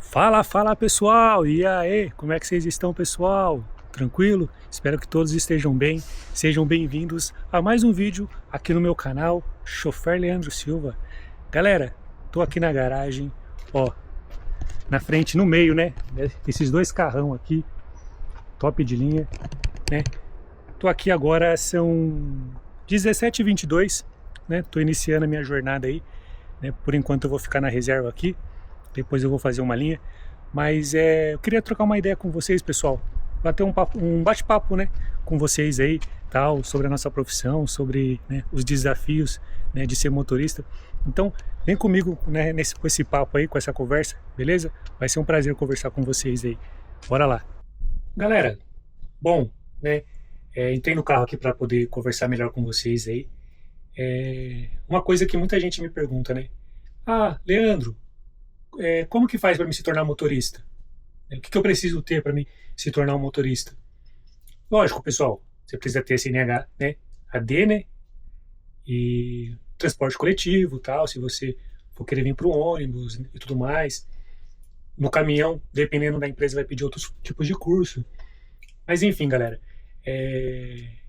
Fala pessoal, e aí, como é que vocês estão pessoal? Tranquilo? Espero que todos estejam bem, sejam bem-vindos a mais um vídeo aqui no meu canal, Chofer Leandro Silva. Galera, tô aqui na garagem, ó, na frente, no meio, né, esses dois carrão aqui, top de linha, né. Tô aqui agora, são 17h22, né, tô iniciando a minha jornada aí, né, por enquanto eu vou ficar na reserva aqui. Depois eu vou fazer uma linha, mas eu queria trocar uma ideia com vocês, pessoal, bater um bate-papo, né, com vocês aí, tal, sobre a nossa profissão, sobre, né, os desafios, né, de ser motorista. Então, vem comigo, né, com esse papo aí, com essa conversa, beleza? Vai ser um prazer conversar com vocês aí. Bora lá. Galera, bom, né, entrei no carro aqui para poder conversar melhor com vocês aí. Uma coisa que muita gente me pergunta, né? Ah, Leandro, como que faz para me se tornar motorista? O que eu preciso ter para me se tornar um motorista? Lógico, pessoal, você precisa ter CNH, né? AD, né? E transporte coletivo, tal, se você for querer vir para o ônibus e tudo mais. No caminhão, dependendo da empresa, vai pedir outros tipos de curso. Mas enfim, galera,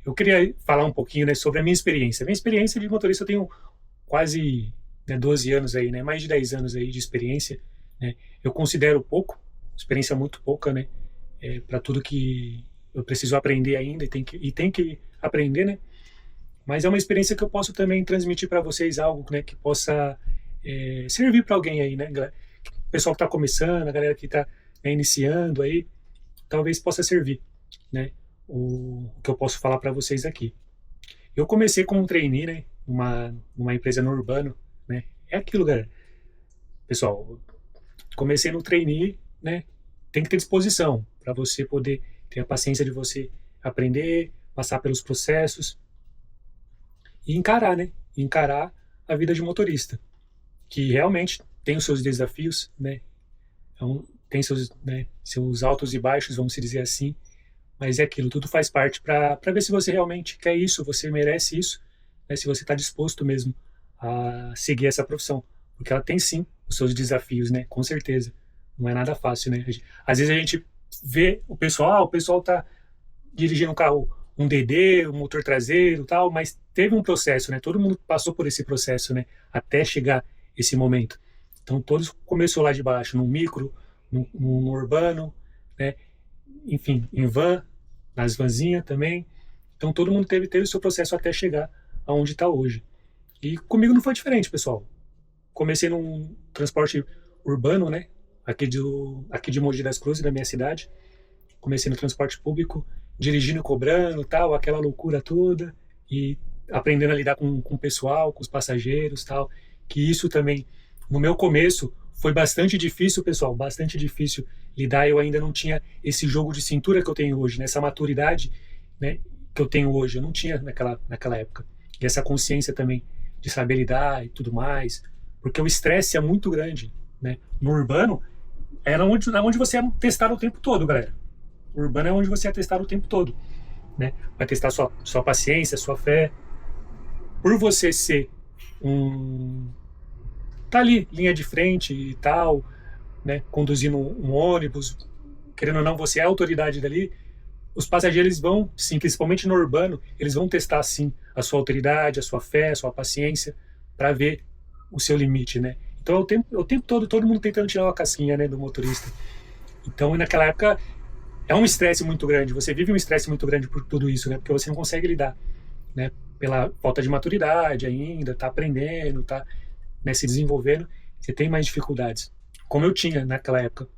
eu queria falar um pouquinho, né, sobre a minha experiência. Minha experiência de motorista, eu tenho quase, né, 12 anos aí, né, mais de 10 anos aí de experiência, né. Eu considero pouco, experiência muito pouca, né, para tudo que eu preciso aprender ainda e tem que aprender, né. Mas é uma experiência que eu posso também transmitir para vocês algo, né, que possa servir para alguém aí, né, o pessoal que está começando, a galera que está, né, iniciando aí, talvez possa servir, né, o que eu posso falar para vocês aqui. Eu comecei como um trainee, né, numa empresa no Urbano, né, é aquilo, galera. Pessoal, comecei no trainee, né, tem que ter disposição para você poder ter a paciência de você aprender, passar pelos processos e encarar, né, encarar a vida de motorista, que realmente tem os seus desafios, né, então, tem seus, né, seus altos e baixos, vamos dizer assim, mas é aquilo, tudo faz parte para ver se você realmente quer isso, você merece isso, né, se você está disposto mesmo a seguir essa profissão, porque ela tem sim os seus desafios, né, com certeza, não é nada fácil, né, às vezes a gente vê o pessoal tá dirigindo um carro, um DD, um motor traseiro, tal, mas teve um processo, né, todo mundo passou por esse processo, né, até chegar esse momento. Então todos começou lá de baixo, no micro, no urbano, né, enfim, em van, nas vanzinhas também. Então todo mundo teve o seu processo até chegar aonde está hoje. E comigo não foi diferente, pessoal. Comecei num transporte urbano, né, aqui de Mogi das Cruzes, da minha cidade. Comecei no transporte público, dirigindo, cobrando, tal, aquela loucura toda, e aprendendo a lidar com o pessoal, com os passageiros, tal, que isso também, no meu começo, foi bastante difícil, pessoal, bastante difícil lidar. Eu ainda não tinha esse jogo de cintura que eu tenho hoje, né, essa maturidade, né, que eu tenho hoje, eu não tinha naquela época. E essa consciência também de saber lidar e tudo mais, porque o estresse é muito grande, né. No urbano, era onde você ia testar o tempo todo, galera. O urbano é onde você ia testar o tempo todo, né? Vai testar sua paciência, sua fé. Por você ser tá ali, linha de frente e tal, né? Conduzindo um ônibus, querendo ou não, você é a autoridade dali. Os passageiros vão, sim, principalmente no urbano, eles vão testar, sim, a sua autoridade, a sua fé, a sua paciência, para ver o seu limite, né? Então, o tempo todo mundo tentando tirar uma casquinha, né, do motorista. Então, naquela época, é um estresse muito grande, você vive um estresse muito grande por tudo isso, né, porque você não consegue lidar, né, pela falta de maturidade ainda, tá aprendendo, tá, né, se desenvolvendo, você tem mais dificuldades, como eu tinha naquela época.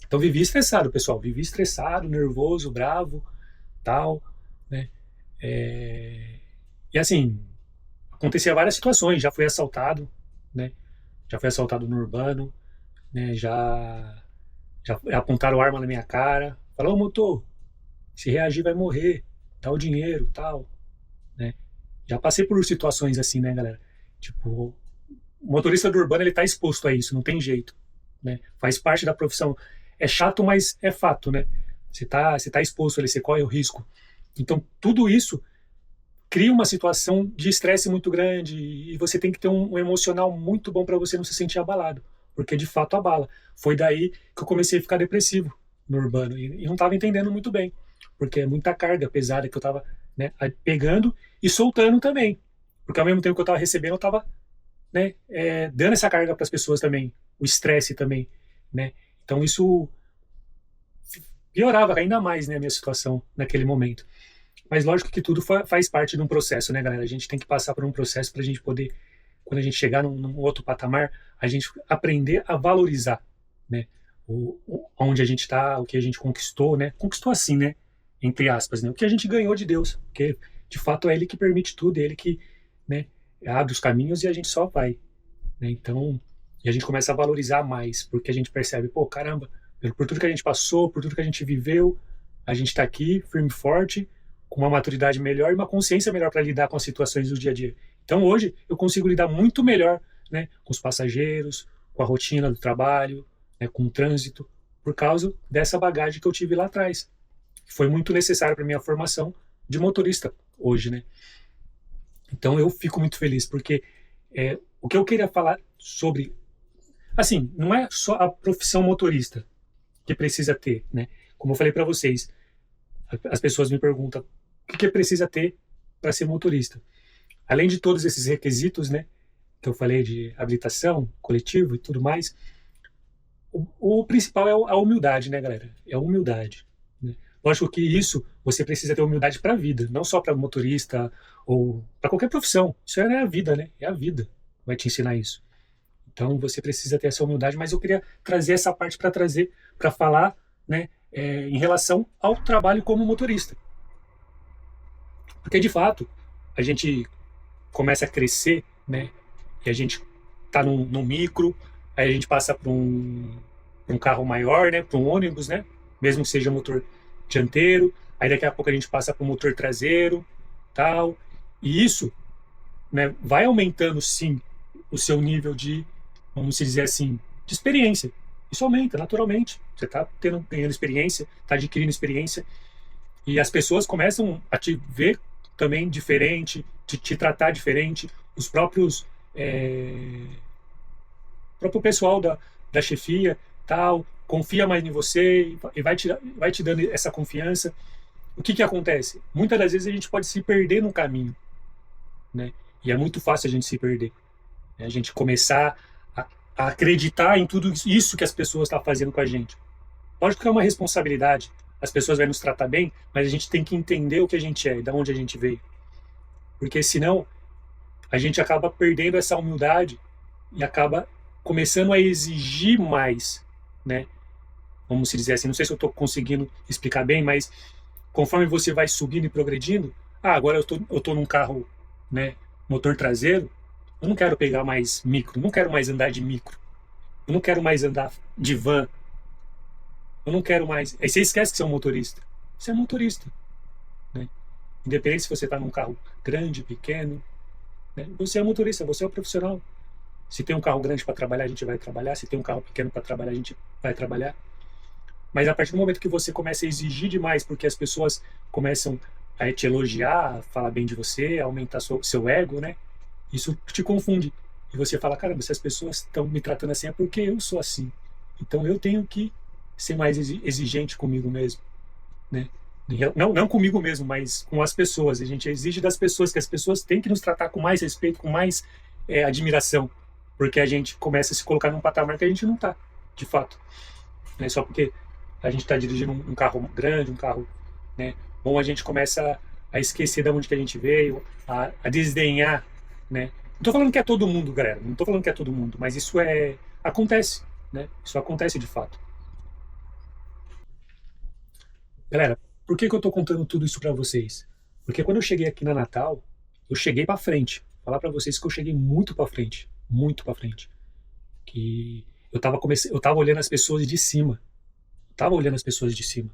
Então vivi estressado, pessoal, vivi estressado, nervoso, bravo, tal, né, e assim, acontecia várias situações, já fui assaltado, né, já fui assaltado no urbano, né, já apontaram arma na minha cara, falaram: ô motor, se reagir vai morrer, dá o dinheiro, tal, né. Já passei por situações assim, né, galera? Tipo, o motorista do urbano, ele tá exposto a isso, não tem jeito, né? Faz parte da profissão. É chato, mas é fato, né? Você tá exposto ali, você corre o risco. Então, tudo isso cria uma situação de estresse muito grande e você tem que ter um emocional muito bom para você não se sentir abalado. porque de fato abala. Foi daí que eu comecei a ficar depressivo no urbano e não estava entendendo muito bem, porque é muita carga pesada que eu estava, né, pegando e soltando também, porque ao mesmo tempo que eu estava recebendo, eu estava, né, dando essa carga para as pessoas também, o estresse também, né? Então isso piorava ainda mais, né, a minha situação naquele momento. Mas lógico que tudo faz parte de um processo, né, galera? A gente tem que passar por um processo para a gente poder, quando a gente chegar num outro patamar, a gente aprender a valorizar, né? Onde a gente está, o que a gente conquistou, né? Conquistou assim, né? Entre aspas, né? O que a gente ganhou de Deus, porque de fato é Ele que permite tudo, é Ele que, né, abre os caminhos e a gente só vai, né? Então, e a gente começa a valorizar mais, porque a gente percebe, pô, caramba, por tudo que a gente passou, por tudo que a gente viveu, a gente está aqui, firme e forte, com uma maturidade melhor e uma consciência melhor para lidar com as situações do dia a dia. Então hoje eu consigo lidar muito melhor, né, com os passageiros, com a rotina do trabalho, né, com o trânsito, por causa dessa bagagem que eu tive lá atrás. Foi muito necessário para minha formação de motorista hoje, né? Então eu fico muito feliz, porque o que eu queria falar sobre, assim, não é só a profissão motorista que precisa ter, né? Como eu falei para vocês, as pessoas me perguntam o que precisa ter para ser motorista. Além de todos esses requisitos, né, que eu falei de habilitação, coletivo e tudo mais, o principal é a humildade, né, galera? É a humildade, né? Lógico que isso você precisa ter humildade para a vida, não só para motorista ou para qualquer profissão. Isso é a vida, né? É a vida que vai te ensinar isso. Então você precisa ter essa humildade, mas eu queria trazer essa parte para falar, né, em relação ao trabalho como motorista. Porque de fato a gente começa a crescer, né? E a gente tá num micro, aí a gente passa para um carro maior, né? Para um ônibus, né? Mesmo que seja motor dianteiro, aí daqui a pouco a gente passa para o motor traseiro, tal. E isso, né, vai aumentando sim o seu nível de, vamos dizer assim, de experiência. Isso aumenta naturalmente. Você está ganhando experiência, está adquirindo experiência, e as pessoas começam a te ver também diferente, te tratar diferente. Os próprios próprio pessoal da chefia, tal, confia mais em você e vai te dando essa confiança. O que acontece? Muitas das vezes a gente pode se perder no caminho, né? E é muito fácil a gente se perder, né? A gente começar a acreditar em tudo isso que as pessoas estão fazendo com a gente. Lógico que é uma responsabilidade. As pessoas vão nos tratar bem, mas a gente tem que entender o que a gente é, de onde a gente veio. Porque senão a gente acaba perdendo essa humildade e acaba começando a exigir mais, né? Vamos dizer assim, não sei se eu estou conseguindo explicar bem, mas conforme você vai subindo e progredindo, agora eu tô num carro, né, motor traseiro, eu não quero pegar mais micro, não quero mais andar de micro, eu não quero mais andar de van, eu não quero mais. Aí você esquece que você é um motorista. Você é motorista, né? Independente se você está num carro grande, pequeno, né? Você é motorista, você é o profissional. Se tem um carro grande para trabalhar, a gente vai trabalhar. Se tem um carro pequeno para trabalhar, a gente vai trabalhar. Mas a partir do momento que você começa a exigir demais, porque as pessoas começam a te elogiar, a falar bem de você, a aumentar seu ego, né? Isso te confunde. E você fala, caramba, se as pessoas estão me tratando assim é porque eu sou assim. Então eu tenho que ser mais exigente comigo mesmo, né? Não comigo mesmo, mas com as pessoas. A gente exige das pessoas que as pessoas têm que nos tratar com mais respeito, com mais admiração, porque a gente começa a se colocar num patamar que a gente não está, de fato. Né? Só porque a gente está dirigindo um carro grande, um carro, né, bom, a gente começa a esquecer de onde que a gente veio, a desdenhar, né? Não estou falando que é todo mundo, galera, não estou falando que é todo mundo, mas isso acontece, né? Isso acontece de fato. Galera, por que eu estou contando tudo isso para vocês? Porque quando eu cheguei aqui na Natal, eu cheguei para frente. Vou falar para vocês que eu cheguei muito para frente, muito para frente. Que eu tava olhando as pessoas de cima. Eu tava olhando as pessoas de cima.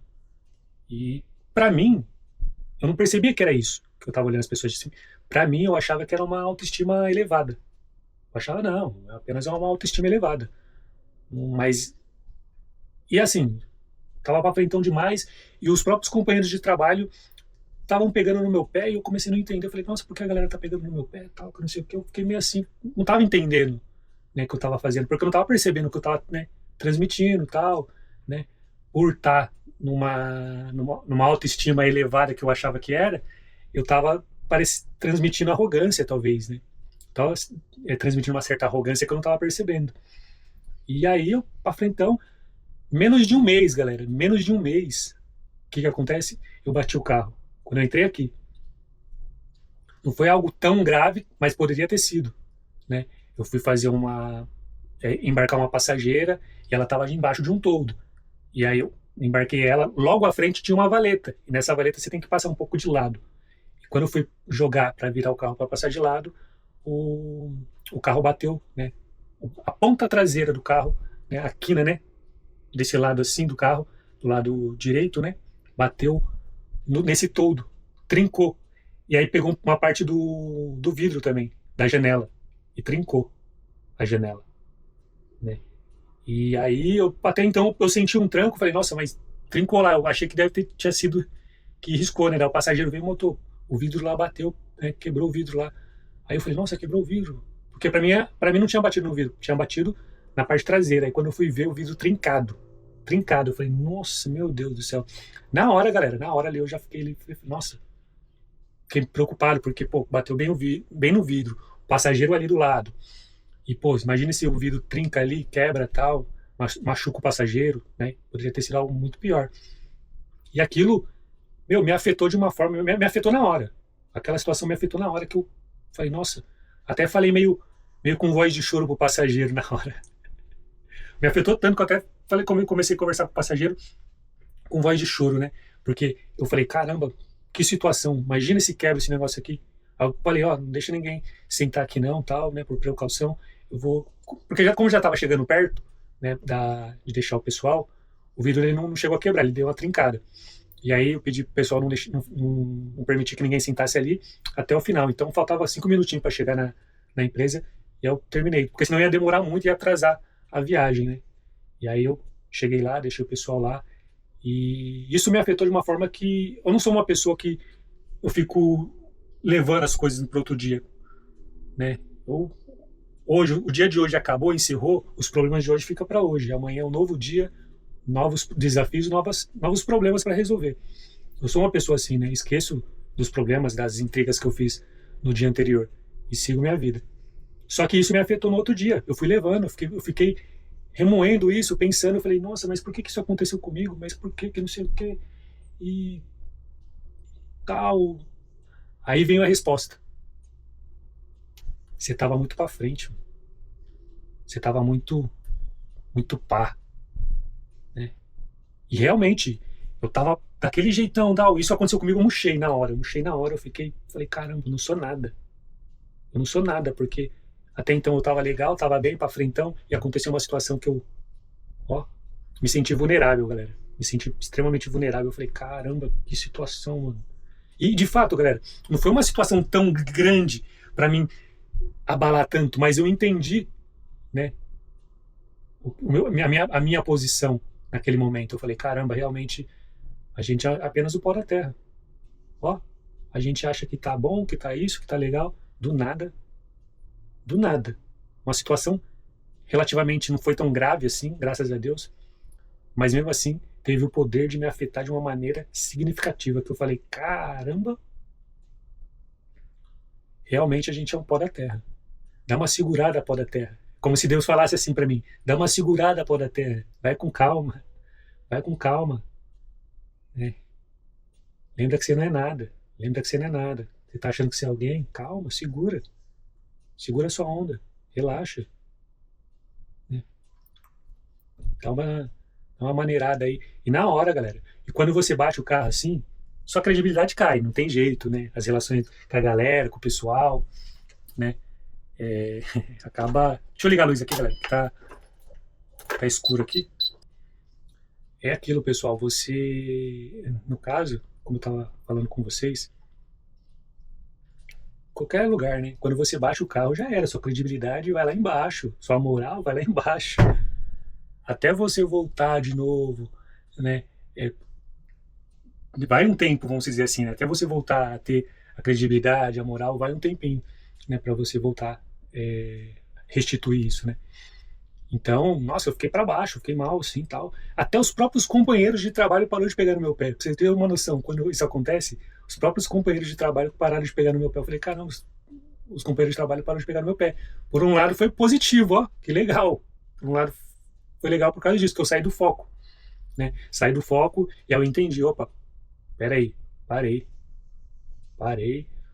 E para mim, eu não percebia que era isso, que eu tava olhando as pessoas de cima. Para mim, eu achava que era uma autoestima elevada. Eu achava não, apenas é uma autoestima elevada. Mas e assim, tava para frentão demais, e os próprios companheiros de trabalho estavam pegando no meu pé, e eu comecei a não entender. Eu falei, nossa, por que a galera tá pegando no meu pé, tal, que não sei o que. Eu fiquei meio assim, não tava entendendo, né, que eu estava fazendo, porque eu não estava percebendo que eu estava, né, transmitindo, tal, né, por estar numa autoestima elevada que eu achava que era, eu estava transmitindo arrogância, talvez, né? Tava transmitindo uma certa arrogância que eu não estava percebendo. E aí eu, pra frentão, menos de um mês, galera, menos de um mês, o que acontece? Eu bati o carro. Quando eu entrei aqui, não foi algo tão grave, mas poderia ter sido, né? Eu fui fazer embarcar uma passageira e ela estava embaixo de um toldo. E aí eu embarquei ela, logo à frente tinha uma valeta. E nessa valeta você tem que passar um pouco de lado. E quando eu fui jogar para virar o carro para passar de lado, o carro bateu, né? A ponta traseira do carro, né? A quina, né? Desse lado assim do carro, do lado direito, né? Bateu nesse toldo, trincou. E aí pegou uma parte do vidro também, da janela, e trincou a janela, né? E aí, até então, eu senti um tranco, falei, nossa, mas trincou lá, eu achei que tinha sido que riscou, né? Daí o passageiro veio e montou, o vidro lá bateu, né? Quebrou o vidro lá. Aí eu falei, nossa, quebrou o vidro. Porque pra mim não tinha batido no vidro, tinha batido na parte traseira. Aí quando eu fui ver o vidro trincado, trincado, eu falei, nossa, meu Deus do céu. Na hora, galera, na hora ali eu já fiquei ali, nossa, fiquei preocupado, porque, pô, bateu bem no vidro, o passageiro ali do lado. E, pô, imagina se o vidro trinca ali, quebra tal, machuca o passageiro, né? Poderia ter sido algo muito pior. E aquilo, meu, me afetou de uma forma, me afetou na hora. Aquela situação me afetou na hora que eu falei, nossa, até falei meio com voz de choro pro passageiro na hora. Me afetou tanto que eu até comecei a conversar com o passageiro com voz de choro, né? Porque eu falei, caramba, que situação, imagina se quebra esse negócio aqui. Aí eu falei, ó, não deixa ninguém sentar aqui não, tal, né, por precaução. Eu vou, porque como já estava chegando perto, né, de deixar o pessoal, o vidro ele não chegou a quebrar, ele deu uma trincada. E aí eu pedi pro pessoal não permitir que ninguém sentasse ali até o final. Então faltava 5 minutinhos para chegar na empresa e eu terminei, porque senão ia demorar muito e ia atrasar a viagem, né? E aí eu cheguei lá, deixei o pessoal lá e isso me afetou de uma forma que eu não sou uma pessoa que eu fico levando as coisas para outro dia, né? Hoje, o dia de hoje acabou, encerrou, os problemas de hoje ficam para hoje. Amanhã é um novo dia, novos desafios, novos problemas para resolver. Eu sou uma pessoa assim, né? Esqueço dos problemas, das intrigas que eu fiz no dia anterior e sigo minha vida. Só que isso me afetou no outro dia. Eu fui levando, eu fiquei remoendo isso, pensando, eu falei, nossa, mas por que isso aconteceu comigo? Mas por que não sei o quê? E tal. Aí veio a resposta. Você estava muito para frente. Você estava muito pá, né? E realmente, eu tava daquele jeitão, tal. Isso aconteceu comigo, eu murchei na hora. Eu falei, caramba, eu não sou nada. Eu não sou nada, porque até então eu tava legal, tava bem pra frentão, e aconteceu uma situação que ó, me senti vulnerável, galera. Me senti extremamente vulnerável. Eu falei, caramba, que situação, mano. E de fato, galera, não foi uma situação tão grande pra mim abalar tanto, mas eu entendi, né, a minha posição naquele momento. Eu falei, caramba, realmente a gente é apenas o pó da terra. Ó, a gente acha que tá bom, que tá isso, que tá legal, do nada. Uma situação relativamente não foi tão grave assim, graças a Deus, mas mesmo assim teve o poder de me afetar de uma maneira significativa, que eu falei, caramba, realmente a gente é um pó da terra. Dá uma segurada, pó da terra. Como se Deus falasse assim para mim, dá uma segurada, pó da terra. Vai com calma, né? Lembra que você não é nada. Lembra que você não é nada. Você tá achando que você é alguém? Calma, segura. Segura a sua onda. Relaxa. Né? Dá uma maneirada aí. E na hora, galera. E quando você bate o carro assim, sua credibilidade cai. Não tem jeito, né? As relações com a galera, com o pessoal, né? Acaba... Deixa eu ligar a luz aqui, galera. Que tá escuro aqui. É aquilo, pessoal. Você, no caso, como eu tava falando com vocês, qualquer lugar, né? Quando você baixa o carro, já era. Sua credibilidade vai lá embaixo. Sua moral vai lá embaixo. Até você voltar de novo, né? Vai um tempo, vamos dizer assim, né? Até você voltar a ter a credibilidade, a moral, vai um tempinho, né? Para você voltar restituir isso, né? Então, nossa, eu fiquei para baixo, eu fiquei mal, assim, tal. Até os próprios companheiros de trabalho pararam de pegar no meu pé. Pra você ter uma noção, quando isso acontece, os próprios companheiros de trabalho pararam de pegar no meu pé. Eu falei, caramba, os companheiros de trabalho pararam de pegar no meu pé. Por um lado foi positivo, ó, que legal. Por um lado foi legal por causa disso, que eu saí do foco, né? Saí do foco e aí eu entendi, opa, peraí, parei,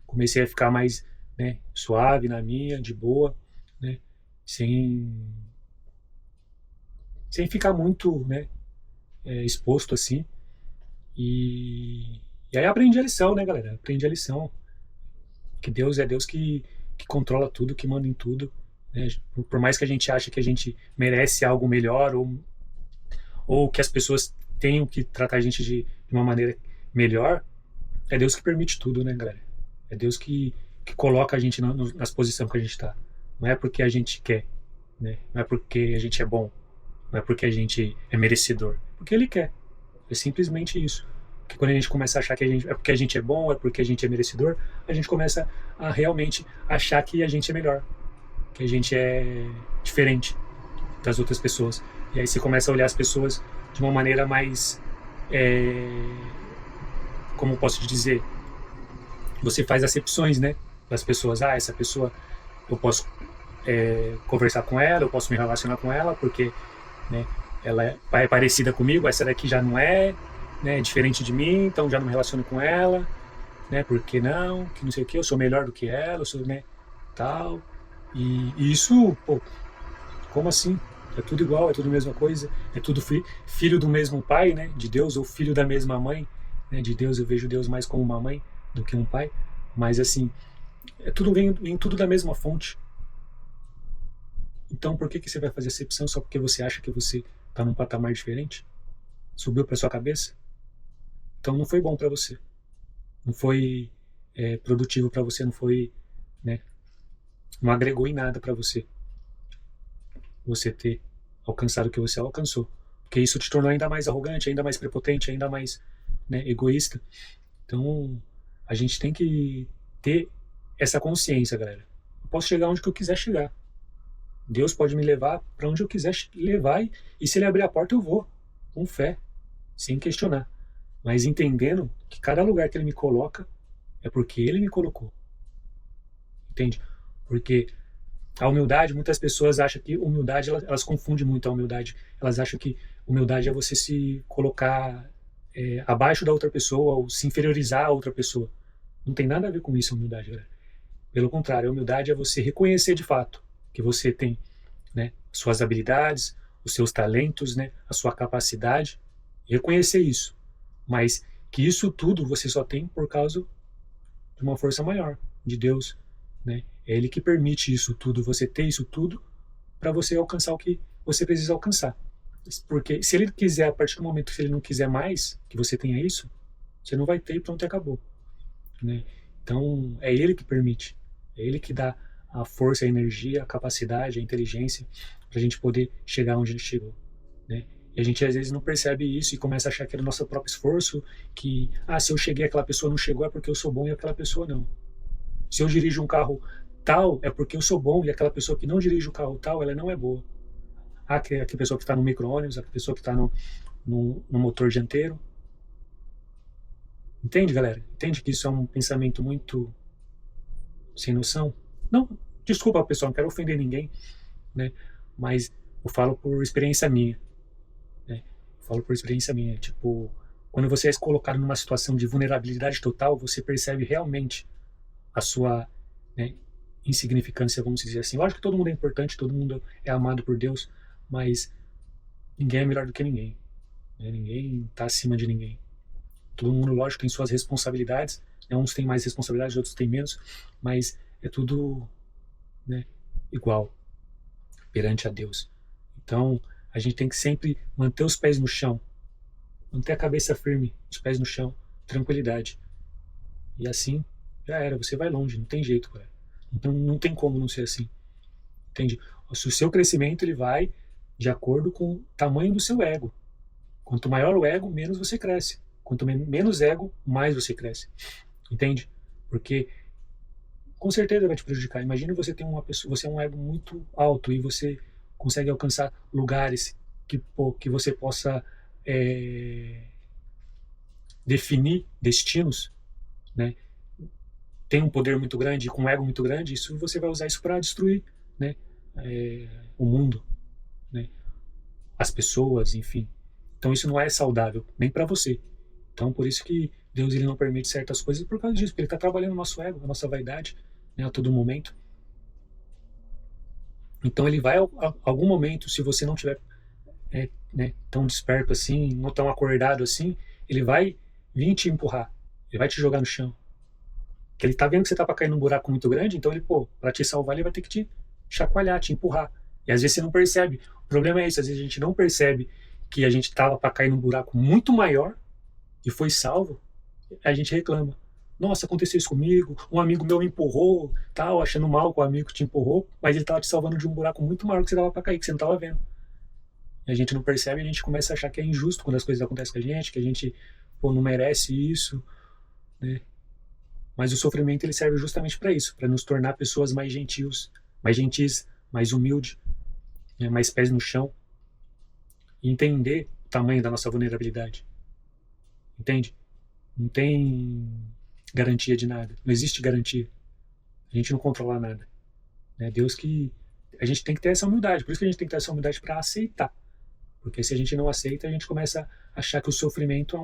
comecei a ficar mais, né, suave na minha, de boa, né? Sem ficar muito, né, exposto assim. E aí aprendi a lição, né, galera? Aprendi a lição que Deus é Deus que controla tudo, que manda em tudo, né? Por mais que a gente ache que a gente merece algo melhor ou que as pessoas tenham que tratar a gente de uma maneira melhor, é Deus que permite tudo, né, galera? É Deus que coloca a gente nas posições que a gente está. Não é porque a gente quer, né? Não é porque a gente é bom, não é porque a gente é merecedor, porque Ele quer. É simplesmente isso. Porque quando a gente começa a achar que é porque a gente é bom, é porque a gente é merecedor, a gente começa a realmente achar que a gente é melhor, que a gente é diferente das outras pessoas. E aí você começa a olhar as pessoas de uma maneira mais, como posso te dizer, você faz acepções, né, das pessoas. Ah, essa pessoa eu posso conversar com ela, eu posso me relacionar com ela porque, né, ela é parecida comigo, essa daqui já não é, né, diferente de mim, então já não me relaciono com ela, né, porque não, que não sei o que, eu sou melhor do que ela, eu sou, né, tal. E isso, pô, como assim? É tudo igual, é tudo a mesma coisa, é tudo filho do mesmo pai, né, de Deus, ou filho da mesma mãe, né, de Deus. Eu vejo Deus mais como uma mãe do que um pai, mas assim, vem tudo da mesma fonte. Então por que você vai fazer acepção só porque você acha que você está num patamar diferente? Subiu para sua cabeça? Então não foi bom para você, não foi produtivo para você, não foi, né, não agregou em nada para você ter alcançado o que você alcançou, porque isso te tornou ainda mais arrogante, ainda mais prepotente, ainda mais, né, egoísta. Então a gente tem que ter essa consciência, galera. Eu posso chegar onde que eu quiser chegar. Deus pode me levar para onde eu quiser levar e se Ele abrir a porta eu vou, com fé, sem questionar, mas entendendo que cada lugar que Ele me coloca é porque Ele me colocou, entende? Porque a humildade, muitas pessoas acham que humildade, elas confundem muito a humildade. Elas acham que humildade é você se colocar abaixo da outra pessoa ou se inferiorizar a outra pessoa. Não tem nada a ver com isso a humildade, galera. Pelo contrário, a humildade é você reconhecer de fato que você tem, né, suas habilidades, os seus talentos, né, a sua capacidade, reconhecer isso. Mas que isso tudo você só tem por causa de uma força maior, de Deus, né? É Ele que permite isso tudo, você ter isso tudo para você alcançar o que você precisa alcançar. Porque se Ele quiser, a partir do momento que Ele não quiser mais que você tenha isso, você não vai ter e pronto, acabou, né? Então é Ele que permite, é Ele que dá a força, a energia, a capacidade, a inteligência para a gente poder chegar onde Ele chegou, né? E a gente às vezes não percebe isso e começa a achar que é o nosso próprio esforço, que, se eu cheguei, aquela pessoa não chegou, é porque eu sou bom e aquela pessoa não. Se eu dirijo um carro tal, é porque eu sou bom e aquela pessoa que não dirige o carro tal, ela não é boa. Aquela pessoa que está no micro-ônibus, aquela pessoa que está no motor dianteiro. Entende, galera? Entende que isso é um pensamento muito sem noção? Não, desculpa, pessoal, não quero ofender ninguém, né? Mas eu falo por experiência minha, né? Eu falo por experiência minha. Tipo, quando você é colocado numa situação de vulnerabilidade total, você percebe realmente a sua, né, insignificância, vamos dizer assim. Lógico que todo mundo é importante, todo mundo é amado por Deus, mas ninguém é melhor do que ninguém, né? Ninguém está acima de ninguém. Todo mundo, lógico, tem suas responsabilidades, né? Uns têm mais responsabilidades, outros têm menos, mas é tudo, né, igual perante a Deus. Então a gente tem que sempre manter os pés no chão, manter a cabeça firme, os pés no chão, tranquilidade. E assim já era, você vai longe, não tem jeito, cara. Então não tem como não ser assim, entende? O seu crescimento ele vai de acordo com o tamanho do seu ego. Quanto maior o ego, menos você cresce. Quanto menos ego, mais você cresce, entende? Porque com certeza vai te prejudicar. Imagina você tem uma pessoa, você é um ego muito alto e você consegue alcançar lugares que você possa definir destinos, né? Tem um poder muito grande, com um ego muito grande, isso você vai usar isso para destruir, né? O mundo, né? As pessoas, enfim. Então isso não é saudável nem para você. Então por isso que Deus ele não permite certas coisas por causa disso, porque ele está trabalhando o nosso ego, a nossa vaidade, né, a todo momento. Então ele vai a algum momento, se você não tiver né, tão desperto assim, não tão acordado assim, ele vai vir te empurrar, ele vai te jogar no chão. Que ele tá vendo que você tá para cair num buraco muito grande, então ele, pô, para te salvar ele vai ter que te chacoalhar, te empurrar. E às vezes você não percebe. O problema é isso, às vezes a gente não percebe que a gente tava para cair num buraco muito maior e foi salvo, a gente reclama. Nossa, aconteceu isso comigo, um amigo meu me empurrou, tal, achando mal com o amigo que te empurrou, mas ele tava te salvando de um buraco muito maior que você tava para cair, que você não tava vendo. E a gente não percebe, a gente começa a achar que é injusto quando as coisas acontecem com a gente, que a gente, pô, não merece isso, né? Mas o sofrimento ele serve justamente para isso, para nos tornar pessoas mais gentis, mais humildes, né, mais pés no chão, e entender o tamanho da nossa vulnerabilidade. Entende? Não tem garantia de nada, não existe garantia. A gente não controla nada. Né? Deus que a gente tem que ter essa humildade, por isso que a gente tem que ter essa humildade para aceitar. Porque se a gente não aceita, a gente começa a achar que o sofrimento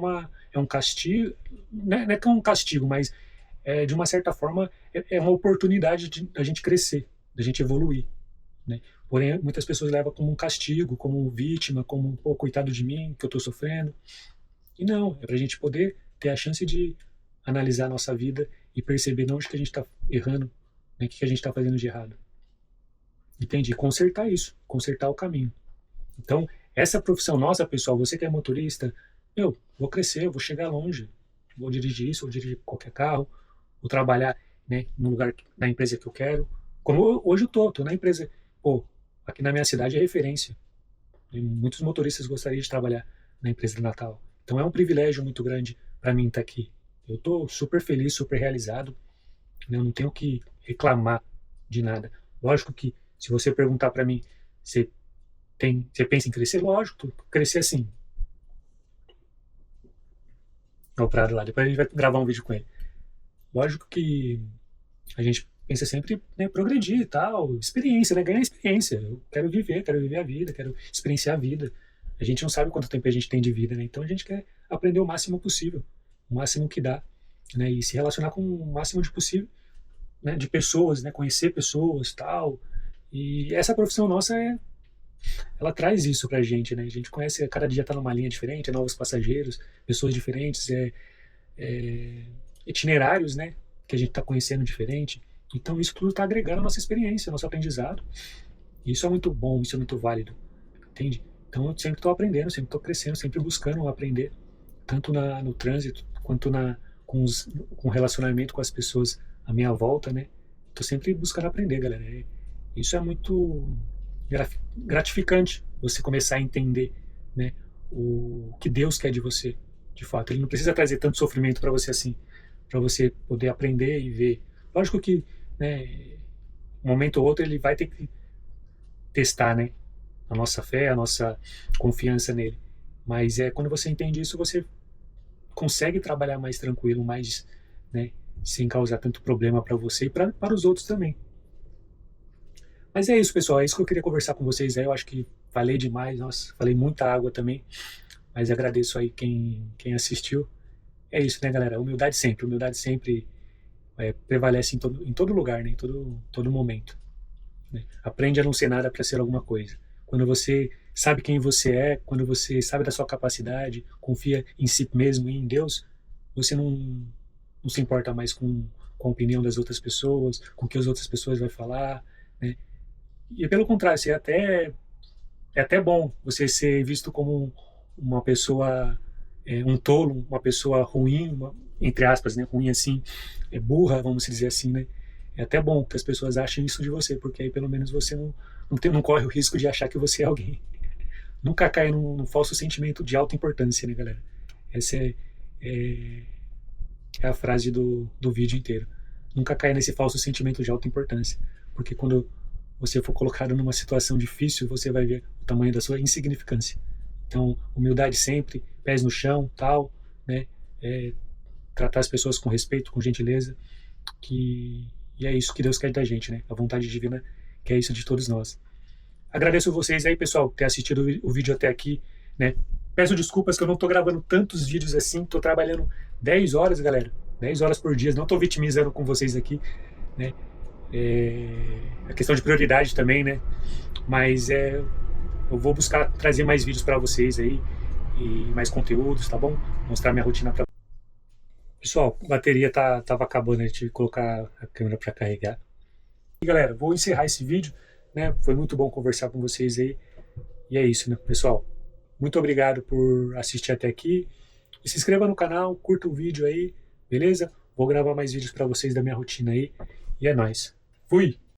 é um castigo, não é que é um castigo, mas de uma certa forma, é uma oportunidade de a gente crescer, da gente evoluir. Né? Porém, muitas pessoas levam como um castigo, como vítima, como, pô, coitado de mim, que eu estou sofrendo. E não, é para a gente poder ter a chance de analisar a nossa vida e perceber onde que a gente está errando, né? O que a gente está fazendo de errado. Entende? E consertar isso, consertar o caminho. Então, essa profissão nossa, pessoal, você que é motorista, eu vou crescer, eu vou chegar longe, vou dirigir isso, vou dirigir qualquer carro, vou trabalhar, né, no lugar, na empresa que eu quero. Como hoje eu tô na empresa, pô, aqui na minha cidade é referência. E muitos motoristas gostariam de trabalhar na empresa do Natal. Então é um privilégio muito grande para mim estar aqui. Eu tô super feliz, super realizado, né, eu não tenho que reclamar de nada. Lógico que se você perguntar para mim, você pensa em crescer? Lógico, crescer assim. É o Prado lá, depois a gente vai gravar um vídeo com ele. Lógico que a gente pensa sempre, né, progredir e tal, experiência, né, ganhar experiência. Eu quero viver a vida, quero experienciar a vida. A gente não sabe quanto tempo a gente tem de vida, né? Então a gente quer aprender o máximo possível, o máximo que dá, né? E se relacionar com o máximo de possível, né, de pessoas, né, conhecer pessoas, tal. E essa profissão nossa ela traz isso pra gente, né? A gente conhece, cada dia tá numa linha diferente, novos passageiros, pessoas diferentes, itinerários, né, que a gente está conhecendo diferente. Então isso tudo está agregando a nossa experiência, nosso aprendizado. E isso é muito bom, isso é muito válido, entende? Então eu sempre estou aprendendo, sempre estou crescendo, sempre buscando aprender, tanto no trânsito quanto com o relacionamento com as pessoas à minha volta, né? Estou sempre buscando aprender, galera. Isso é muito gratificante, você começar a entender, né, o que Deus quer de você, de fato. Ele não precisa trazer tanto sofrimento para você assim, para você poder aprender e ver. Lógico que, né, um momento ou outro ele vai ter que testar, né, a nossa fé, a nossa confiança nele. Mas quando você entende isso, você consegue trabalhar mais tranquilo, mais, né, sem causar tanto problema para você e para os outros também. Mas é isso, pessoal, é isso que eu queria conversar com vocês aí. Eu acho que falei demais, nossa, falei muita água também, mas agradeço aí quem assistiu. É isso, né, galera? Humildade sempre prevalece em todo lugar, né? Em todo momento. Né? Aprende a não ser nada para ser alguma coisa. Quando você sabe quem você é, quando você sabe da sua capacidade, confia em si mesmo e em Deus, você não se importa mais com a opinião das outras pessoas, com o que as outras pessoas vão falar, né? E pelo contrário, é até bom você ser visto como uma pessoa, um tolo, uma pessoa ruim, entre aspas, né, ruim assim, burra, vamos dizer assim, né? É até bom que as pessoas achem isso de você, porque aí pelo menos você não corre o risco de achar que você é alguém. Nunca cai num falso sentimento de alta importância, né, galera? Essa é a frase do vídeo inteiro. nunca caia nesse falso sentimento de alta importância, porque quando você for colocado numa situação difícil, você vai ver o tamanho da sua insignificância. Então, humildade sempre, pés no chão, tal, né? Tratar as pessoas com respeito, com gentileza, e é isso que Deus quer da gente, né? A vontade divina quer isso de todos nós. Agradeço vocês aí, pessoal, por ter assistido o vídeo até aqui, né? Peço desculpas que eu não tô gravando tantos vídeos assim, tô trabalhando 10 horas, galera, 10 horas por dia, não tô vitimizando com vocês aqui, né? A questão de prioridade também, né? Mas eu vou buscar trazer mais vídeos para vocês aí, e mais conteúdos, tá bom? Mostrar minha rotina para pessoal, a bateria tava acabando, a gente colocar a câmera para carregar. E galera, vou encerrar esse vídeo, né? Foi muito bom conversar com vocês aí. E é isso, né, pessoal? Muito obrigado por assistir até aqui. E se inscreva no canal, curta o vídeo aí, beleza? Vou gravar mais vídeos para vocês da minha rotina aí. E é nóis. Fui!